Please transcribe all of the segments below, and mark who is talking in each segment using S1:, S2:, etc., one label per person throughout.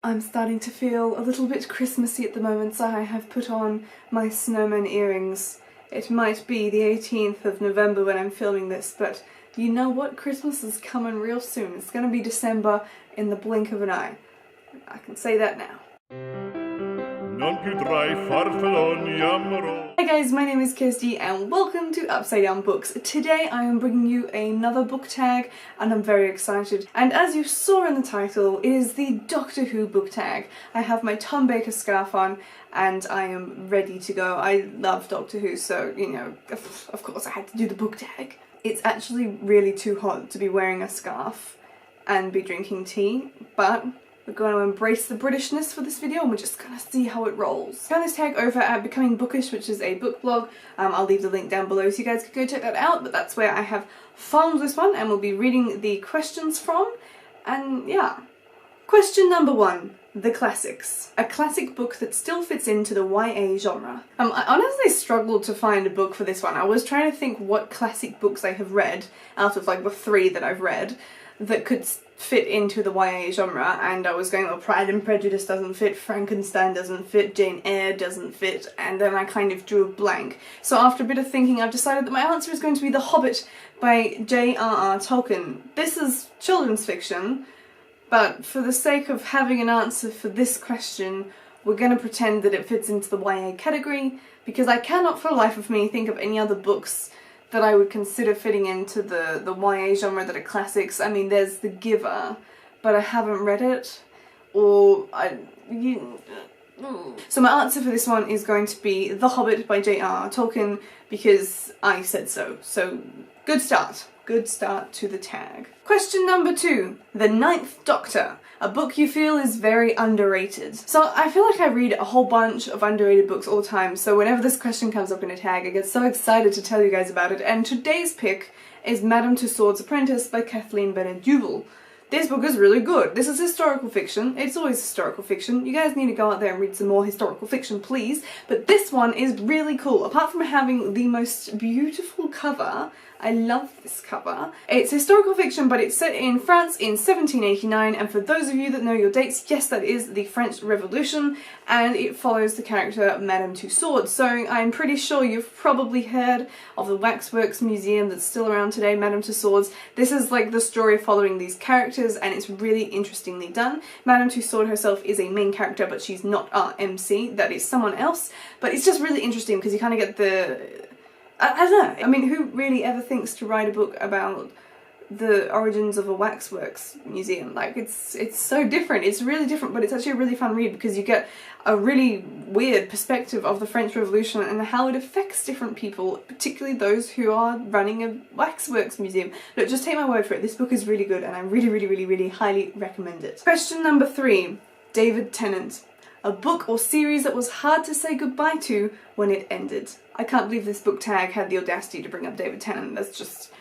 S1: I'm starting to feel a little bit Christmassy at the moment, so I have put on my snowman earrings. It might be the 18th of November when I'm filming this, but you know what? Christmas is coming real soon. It's gonna be December in the blink of an eye. I can say that now. Hi guys, my name is Kirsty and welcome to Upside Down Books. Today I am bringing you another book tag and I'm very excited. And as you saw in the title, it is the Doctor Who book tag. I have my Tom Baker scarf on and I am ready to go. I love Doctor Who, so you know, of course I had to do the book tag. It's actually really too hot to be wearing a scarf and be drinking tea, but we're going to embrace the Britishness for this video and we're just going to see how it rolls. I found this tag over at Becoming Bookish, which is a book blog. I'll leave the link down below so you guys can go check that out, but that's where I have found this one and we'll be reading the questions from. And yeah. Question number 1. The Classics. A classic book that still fits into the YA genre. I honestly struggled to find a book for this one. I was trying to think what classic books I have read, out of like the 3 that I've read, that could fit into the YA genre, and I was going, well, Pride and Prejudice doesn't fit, Frankenstein doesn't fit, Jane Eyre doesn't fit, and then I kind of drew a blank. So after a bit of thinking, I've decided that my answer is going to be The Hobbit by J.R.R. Tolkien. This is children's fiction, but for the sake of having an answer for this question, we're going to pretend that it fits into the YA category, because I cannot for the life of me think of any other books that I would consider fitting into the YA genre that are classics. I mean, there's The Giver, but I haven't read it, or So my answer for this one is going to be The Hobbit by J.R.R. Tolkien, because I said so. So, good start. Good start to the tag. Question number 2. The Ninth Doctor. A book you feel is very underrated. So I feel like I read a whole bunch of underrated books all the time, so whenever this question comes up in a tag I get so excited to tell you guys about it, and today's pick is Madame Tussauds Apprentice by Kathleen Bennett-Duval. This book is really good. This is historical fiction. It's always historical fiction. You guys need to go out there and read some more historical fiction, please. But this one is really cool. Apart from having the most beautiful cover, I love this cover. It's historical fiction, but it's set in France in 1789, and for those of you that know your dates, yes, that is the French Revolution, and it follows the character Madame Tussauds. So I'm pretty sure you've probably heard of the Waxworks Museum that's still around today, Madame Tussauds. This is like the story following these characters, and it's really interestingly done. Madame Tussauds herself is a main character, but she's not our MC, that is someone else, but it's just really interesting because you kind of get the... I don't know, I mean, who really ever thinks to write a book about the origins of a waxworks museum? Like, it's so different, it's really different, but it's actually a really fun read because you get a really weird perspective of the French Revolution and how it affects different people, particularly those who are running a waxworks museum. Look, just take my word for it, this book is really good and I really highly recommend it. Question number 3. David Tennant. A book or series that was hard to say goodbye to when it ended. I can't believe this book tag had the audacity to bring up David Tennant. It's just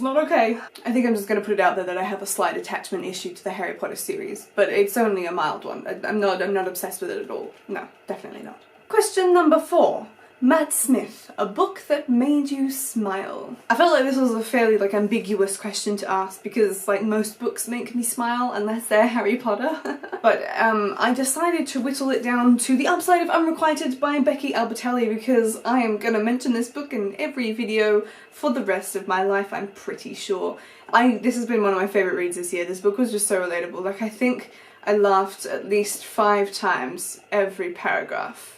S1: not okay. I think I'm just going to put it out there that I have a slight attachment issue to the Harry Potter series, but it's only a mild one. I'm not obsessed with it at all. No, definitely not. Question number 4. Matt Smith, a book that made you smile. I felt like this was a fairly like ambiguous question to ask because like most books make me smile unless they're Harry Potter. But I decided to whittle it down to The Upside of Unrequited by Becky Albertalli because I am gonna mention this book in every video for the rest of my life, I'm pretty sure. This has been one of my favourite reads this year. This book was just so relatable. Like, I think I laughed at least 5 times every paragraph.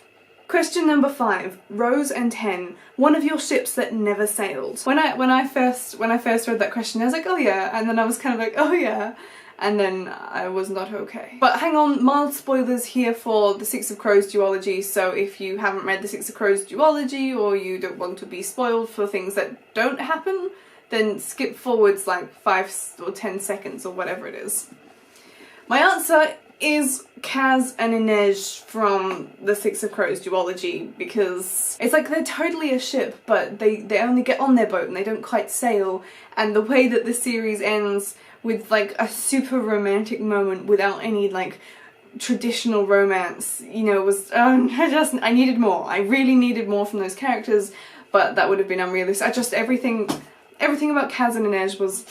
S1: Question number 5. Rose and Hen. One of your ships that never sailed. When I first read that question, I was like, oh yeah, and then I was kind of like, oh yeah, and then I was not okay. But hang on, mild spoilers here for the Six of Crows duology, so if you haven't read the Six of Crows duology or you don't want to be spoiled for things that don't happen, then skip forwards like 5 or 10 seconds or whatever it is. My answer is Kaz and Inej from the Six of Crows duology, because it's like they're totally a ship, but they only get on their boat and they don't quite sail, and the way that the series ends with like a super romantic moment without any like traditional romance, you know, was I needed more. I really needed more from those characters, but that would have been unrealistic. Everything about Kaz and Inej was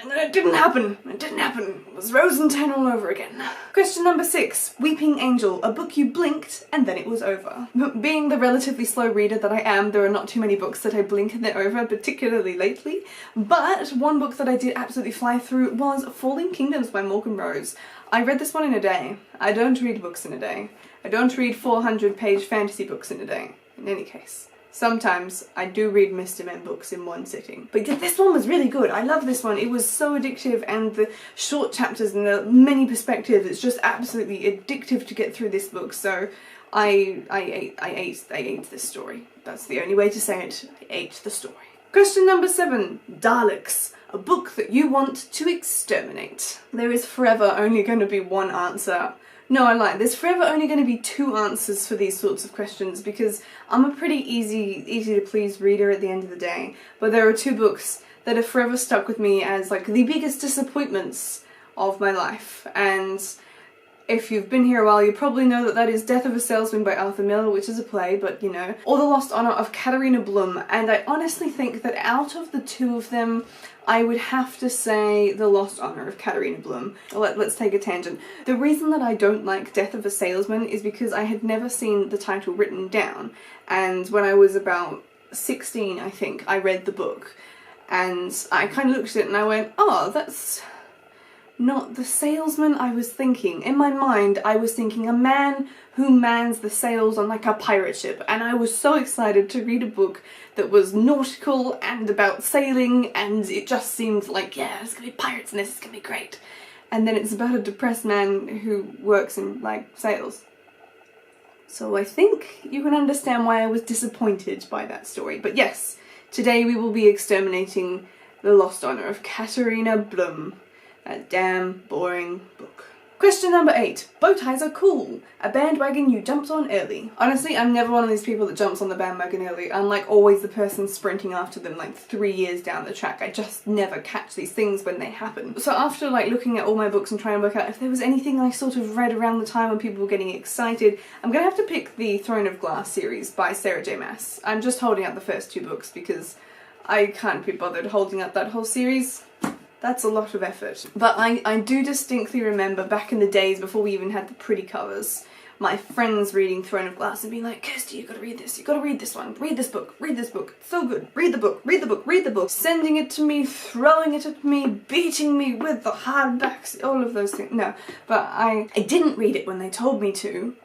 S1: And then it didn't happen. It didn't happen. It was Rose and Ten all over again. Question number 6. Weeping Angel. A book you blinked and then it was over. Being the relatively slow reader that I am, there are not too many books that I blink and they're over, particularly lately. But one book that I did absolutely fly through was Falling Kingdoms by Morgan Rose. I read this one in a day. I don't read books in a day. I don't read 400-page fantasy books in a day, in any case. Sometimes I do read Mr. Men books in one sitting. But this one was really good. I love this one. It was so addictive, and the short chapters and the many perspectives, it's just absolutely addictive to get through this book. So I ate this story. That's the only way to say it. I ate the story. Question number 7. Daleks. A book that you want to exterminate. There is forever only going to be one answer. No, I lied. There's forever only going to be 2 answers for these sorts of questions because I'm a pretty easy to please reader at the end of the day. But there are 2 books that have forever stuck with me as like the biggest disappointments of my life. And if you've been here a while, you probably know that that is Death of a Salesman by Arthur Miller, which is a play, but you know, or The Lost Honor of Katharina Blum. And I honestly think that out of the 2 of them, I would have to say The Lost Honor of Katharina Blum. Let's take a tangent. The reason that I don't like Death of a Salesman is because I had never seen the title written down, and when I was about 16, I think, I read the book, and I kind of looked at it and I went, oh, that's not the salesman I was thinking. In my mind, I was thinking a man who mans the sails on like a pirate ship, and I was so excited to read a book that was nautical and about sailing, and it just seemed like, yeah, there's gonna be pirates in this, it's gonna be great. And then it's about a depressed man who works in, like, sales. So I think you can understand why I was disappointed by that story. But yes, today we will be exterminating The Lost Honor of Katharina Blum. That damn boring book. Question number 8. Bow ties are cool. A bandwagon you jumped on early. Honestly, I'm never one of these people that jumps on the bandwagon early. I'm like always the person sprinting after them like 3 years down the track. I just never catch these things when they happen. So after like looking at all my books and trying to work out if there was anything I sort of read around the time when people were getting excited, I'm gonna have to pick the Throne of Glass series by Sarah J Maas. I'm just holding up the first 2 books because I can't be bothered holding up that whole series. That's a lot of effort. But I do distinctly remember back in the days before we even had the pretty covers, my friends reading Throne of Glass and being like, Kirsty, you gotta read this, you gotta read this one, read this book, it's so good, read the book, read the book, read the book, sending it to me, throwing it at me, beating me with the hardbacks, all of those things. No, but I didn't read it when they told me to,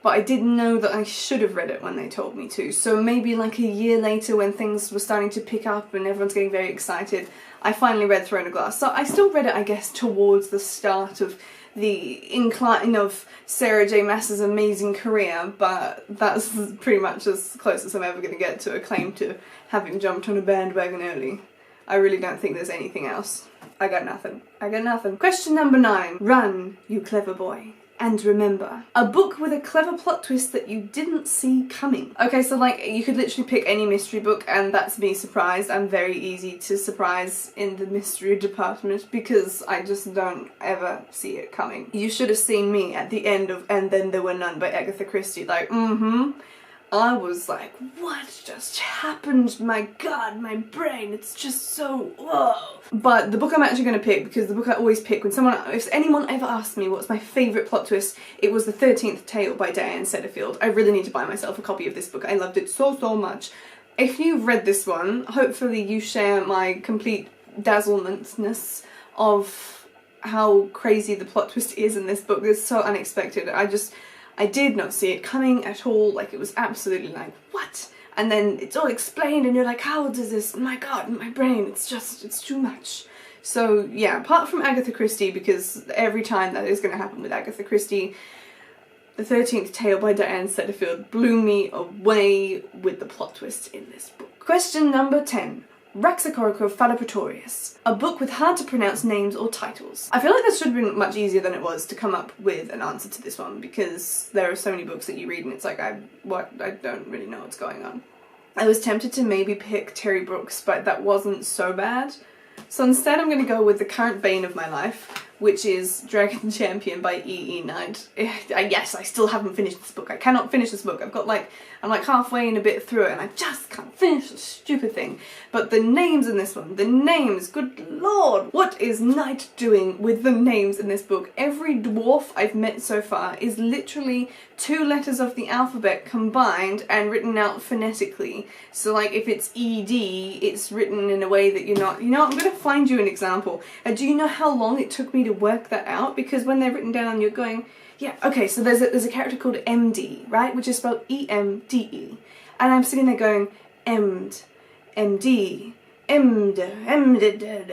S1: but I didn't know that I should have read it when they told me to. So maybe like a year later when things were starting to pick up and everyone's getting very excited, I finally read Throne of Glass. So I still read it, I guess, towards the start of the incline of Sarah J Maas's amazing career, but that's pretty much as close as I'm ever going to get to a claim to having jumped on a bandwagon early. I really don't think there's anything else. I got nothing. I got nothing. Question number 9. Run, you clever boy. And remember, a book with a clever plot twist that you didn't see coming. Okay, so like, you could literally pick any mystery book and that's me surprised. I'm very easy to surprise in the mystery department because I just don't ever see it coming. You should have seen me at the end of And Then There Were None by Agatha Christie, like, I was like, what just happened? My god, my brain, it's just so, whoa. But the book I'm actually going to pick, because the book I always pick when if anyone ever asked me what's my favourite plot twist, it was The 13th Tale by Diane Setterfield. I really need to buy myself a copy of this book. I loved it so much. If you've read this one, hopefully you share my complete dazzlementness of how crazy the plot twist is in this book. It's so unexpected. I did not see it coming at all. Like, it was absolutely like, what? And then it's all explained and you're like, how does this, my god, my brain, it's too much. So yeah, apart from Agatha Christie, because every time that is going to happen with Agatha Christie, The 13th Tale by Diane Setterfield blew me away with the plot twist in this book. Question number 10. Raxacorico Falapratorius, a book with hard to pronounce names or titles. I feel like this should have been much easier than it was to come up with an answer to this one because there are so many books that you read and it's like, I don't really know what's going on. I was tempted to maybe pick Terry Brooks, but that wasn't so bad. So instead I'm going to go with the current bane of my life, which is Dragon Champion by E.E. Knight. Yes, I still haven't finished this book. I cannot finish this book. I'm like halfway and a bit through it and I just can't finish this stupid thing. But the names in this one, the names, good lord! What is Knight doing with the names in this book? Every dwarf I've met so far is literally 2 letters of the alphabet combined and written out phonetically. So like if it's E-D, it's written in a way that you're not, you know, I'm gonna find you an example. And do you know how long it took me to work that out? Because when they're written down you're going, yeah, okay, so there's a character called MD, right? Which is spelled E-M-D-E. And I'm sitting there going, MD, MD,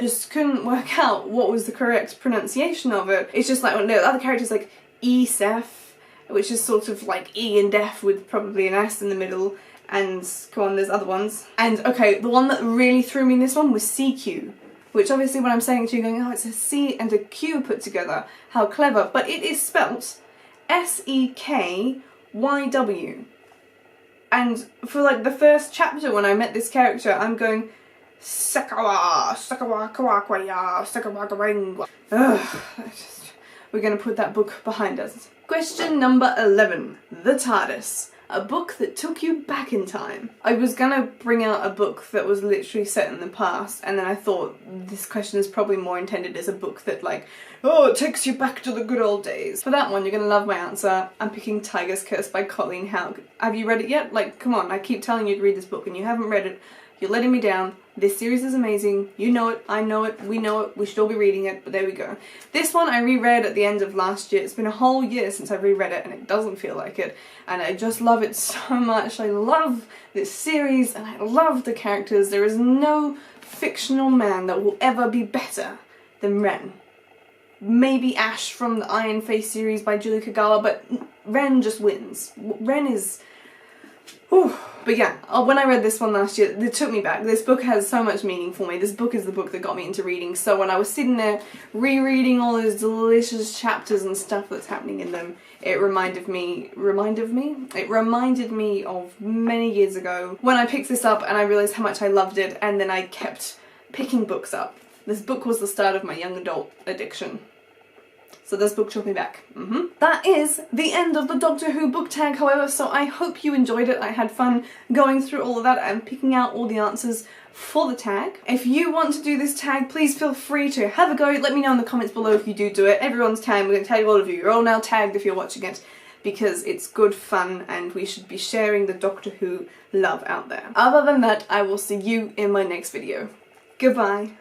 S1: just couldn't work out what was the correct pronunciation of it. It's just like, well, no, the other characters like E-Seth, which is sort of like E and F with probably an S in the middle, and come on, there's other ones. And okay, the one that really threw me in this one was CQ, which obviously when I'm saying it to you going, oh, it's a C and a Q put together, how clever, but it is spelt S-E-K-Y-W. And for like the first chapter when I met this character, I'm going, Sakawa, Sakawa, Kawakwaya, Sakawa, Kawangwa. Ugh, we're gonna put that book behind us. Question number 11, The TARDIS. A book that took you back in time. I was gonna bring out a book that was literally set in the past, and then I thought this question is probably more intended as a book that like, oh, it takes you back to the good old days. For that one, you're gonna love my answer. I'm picking Tiger's Curse by Colleen Houck. Have you read it yet? Like, come on, I keep telling you to read this book and you haven't read it. You're letting me down. This series is amazing. You know it, I know it, we know it, we should all be reading it, but there we go. This one I reread at the end of last year. It's been a whole year since I've reread it and it doesn't feel like it. And I just love it so much. I love this series and I love the characters. There is no fictional man that will ever be better than Ren. Maybe Ash from the Iron Face series by Julie Kagawa, but Ren just wins. Ren is... Whew. But yeah, when I read this one last year, it took me back. This book has so much meaning for me. This book is the book that got me into reading. So when I was sitting there rereading all those delicious chapters and stuff that's happening in them, it reminded me of many years ago when I picked this up and I realised how much I loved it, and then I kept picking books up. This book was the start of my young adult addiction. So this book took me back. That is the end of the Doctor Who book tag, however, so I hope you enjoyed it. I had fun going through all of that and picking out all the answers for the tag. If you want to do this tag, please feel free to have a go. Let me know in the comments below if you do it. Everyone's tagged. We're going to tag all of you. You're all now tagged if you're watching it, because it's good fun and we should be sharing the Doctor Who love out there. Other than that, I will see you in my next video. Goodbye.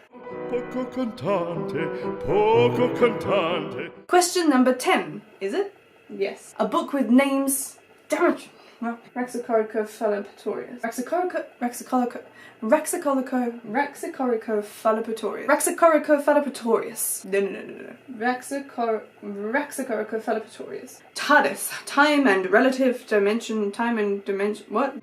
S2: Poco cantante, poco cantante.
S1: Question number 10, is it? Yes. A book with names... Damn it! Raxicorico Fallopatorius. Raxicorico Fallopatorius. No. Raxicorico Fallopatorius. TARDIS. Time and relative dimension, what?